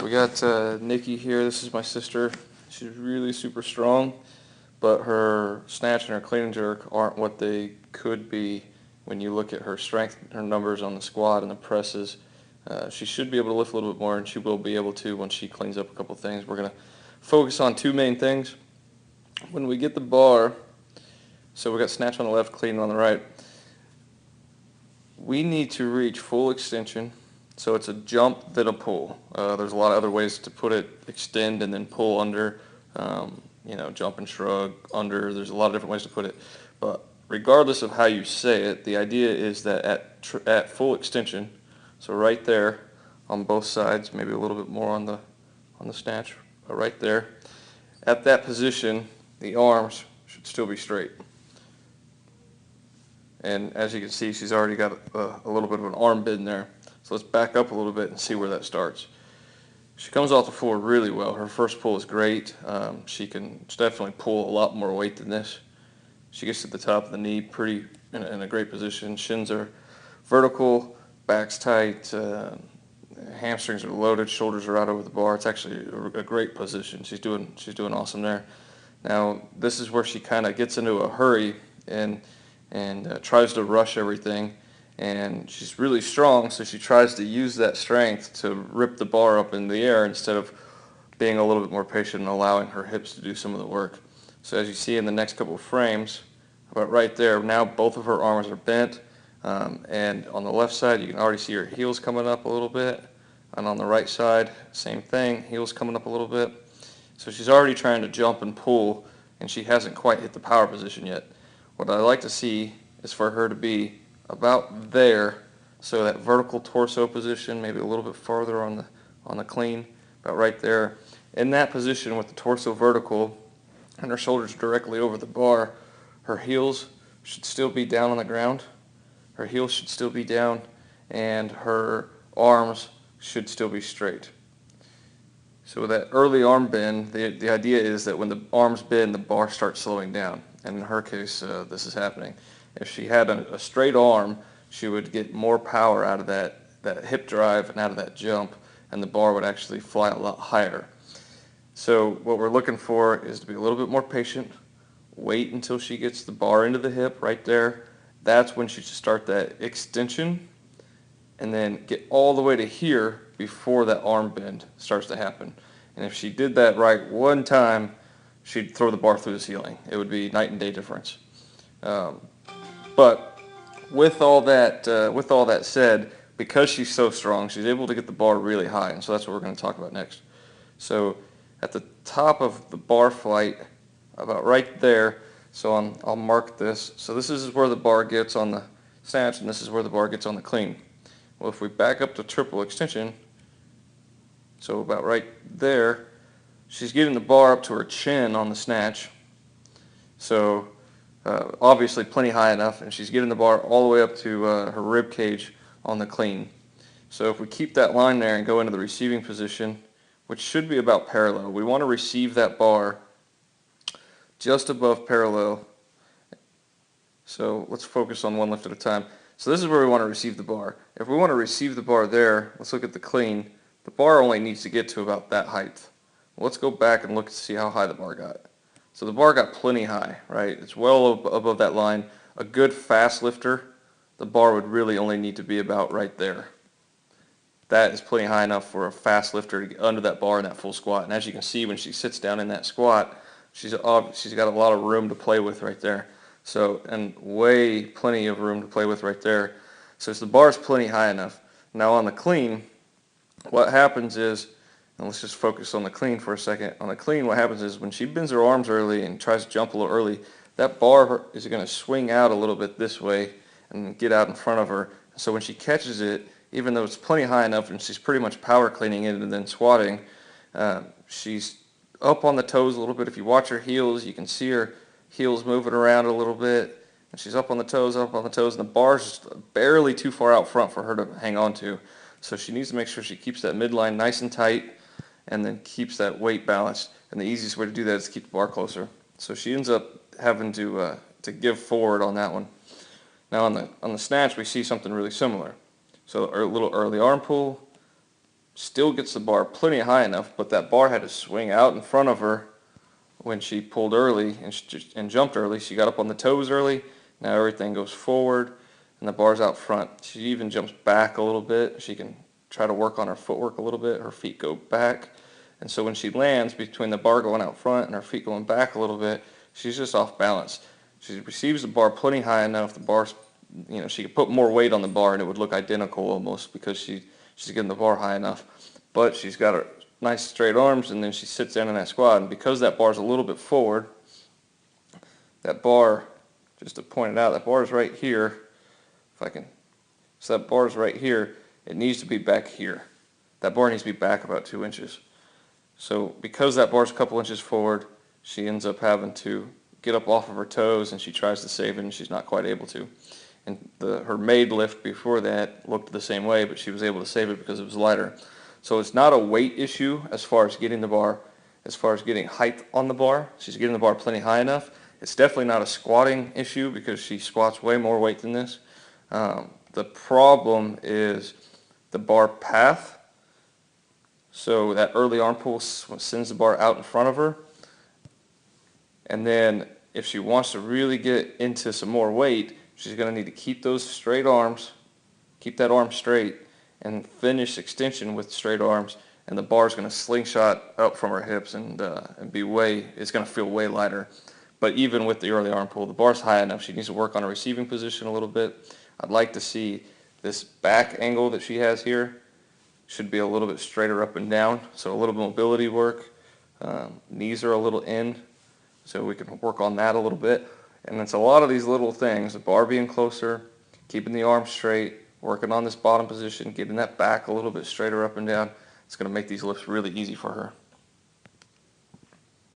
we got Nicki here. This is my sister. She's really super strong, but her snatch and her clean and jerk aren't what they could be when you look at her strength, her numbers on the squat and the presses. She should be able to lift a little bit more, and she will be able to once she cleans up a couple things. We're going to focus on two main things. When we get the bar, so we got snatch on the left, clean on the right, we need to reach full extension. So it's a jump, then a pull. There's a lot of other ways to put it: extend and then pull under, jump and shrug, under. There's a lot of different ways to put it. But regardless of how you say it, the idea is that at full extension, so right there on both sides, maybe a little bit more on the snatch, but right there, at that position, the arms should still be straight. And as you can see, she's already got a little bit of an arm bend there. So let's back up a little bit and see where that starts. She comes off the floor really well. Her first pull is great. She can definitely pull a lot more weight than this. She gets to the top of the knee pretty in a great position. Shins are vertical, back's tight, hamstrings are loaded, shoulders are out over the bar. It's actually a great position. She's doing awesome there. Now this is where she kind of gets into a hurry and tries to rush everything. And she's really strong, so she tries to use that strength to rip the bar up in the air instead of being a little bit more patient and allowing her hips to do some of the work. So as you see in the next couple of frames, about right there, now both of her arms are bent, and on the left side you can already see her heels coming up a little bit, and on the right side, same thing, heels coming up a little bit. So she's already trying to jump and pull, and she hasn't quite hit the power position yet. What I like to see is for her to be about there, so that vertical torso position, maybe a little bit farther on the clean, about right there. In that position with the torso vertical and her shoulders directly over the bar, her heels should still be down on the ground. Her heels should still be down, and her arms should still be straight. So with that early arm bend, the idea is that when the arms bend, the bar starts slowing down. And in her case, this is happening. If she had a straight arm, she would get more power out of that hip drive and out of that jump, and the bar would actually fly a lot higher. So what we're looking for is to be a little bit more patient, wait until she gets the bar into the hip right there. That's when she should start that extension, and then get all the way to here before that arm bend starts to happen. And if she did that right one time, she'd throw the bar through the ceiling. It would be night and day difference. But with all that said, because she's so strong, she's able to get the bar really high, and so that's what we're going to talk about next. So at the top of the bar flight, about right there, so I'll mark this. So this is where the bar gets on the snatch, and this is where the bar gets on the clean. Well, if we back up to triple extension, so about right there, she's getting the bar up to her chin on the snatch. So obviously plenty high enough, and she's getting the bar all the way up to her rib cage on the clean. So if we keep that line there and go into the receiving position, which should be about parallel, we want to receive that bar just above parallel. So let's focus on one lift at a time. So this is where we want to receive the bar. If we want to receive the bar there, let's look at the clean. The bar only needs to get to about that height. Well, let's go back and look to see how high the bar got. So the bar got plenty high, right? It's well above that line. A good fast lifter, the bar would really only need to be about right there. That is plenty high enough for a fast lifter to get under that bar in that full squat. And as you can see, when she sits down in that squat, she's got a lot of room to play with right there. So, and plenty of room to play with right there. So the bar is plenty high enough. Now on the clean, what happens is, and let's just focus on the clean for a second. On the clean, what happens is when she bends her arms early and tries to jump a little early, that bar is going to swing out a little bit this way and get out in front of her. So when she catches it, even though it's plenty high enough and she's pretty much power cleaning it and then squatting, she's up on the toes a little bit. If you watch her heels, you can see her heels moving around a little bit. And she's up on the toes, and the bar's just barely too far out front for her to hang on to. So she needs to make sure she keeps that midline nice and tight, and then keeps that weight balanced. And the easiest way to do that is to keep the bar closer. So she ends up having to give forward on that one. Now on the snatch, we see something really similar. So a little early arm pull, still gets the bar plenty high enough, but that bar had to swing out in front of her when she pulled early and jumped early. She got up on the toes early. Now everything goes forward and the bar's out front. She even jumps back a little bit. She can try to work on her footwork a little bit. Her feet go back. And so when she lands between the bar going out front and her feet going back a little bit, she's just off balance. She receives the bar plenty high enough. The bar's, she could put more weight on the bar and it would look identical almost because she's getting the bar high enough. But she's got her nice straight arms, and then she sits down in that squat. And because that bar's a little bit forward, that bar, just to point it out, that bar is right here. If I can, so that bar is right here. It needs to be back here. That bar needs to be back about 2 inches. So because that bar's a couple inches forward, she ends up having to get up off of her toes, and she tries to save it, and she's not quite able to. And her made lift before that looked the same way, but she was able to save it because it was lighter. So it's not a weight issue as far as getting the bar, as far as getting height on the bar. She's getting the bar plenty high enough. It's definitely not a squatting issue because she squats way more weight than this. The problem is the bar path. So that early arm pull sends the bar out in front of her. And then if she wants to really get into some more weight, she's going to need to keep those straight arms, keep that arm straight, and finish extension with straight arms, and the bar is going to slingshot up from her hips and it's going to feel way lighter. But even with the early arm pull, the bar's high enough. She needs to work on her receiving position a little bit. I'd like to see this back angle that she has here should be a little bit straighter up and down, so a little mobility work. Knees are a little in, so we can work on that a little bit. And it's a lot of these little things, the bar being closer, keeping the arm straight, working on this bottom position, getting that back a little bit straighter up and down. It's going to make these lifts really easy for her.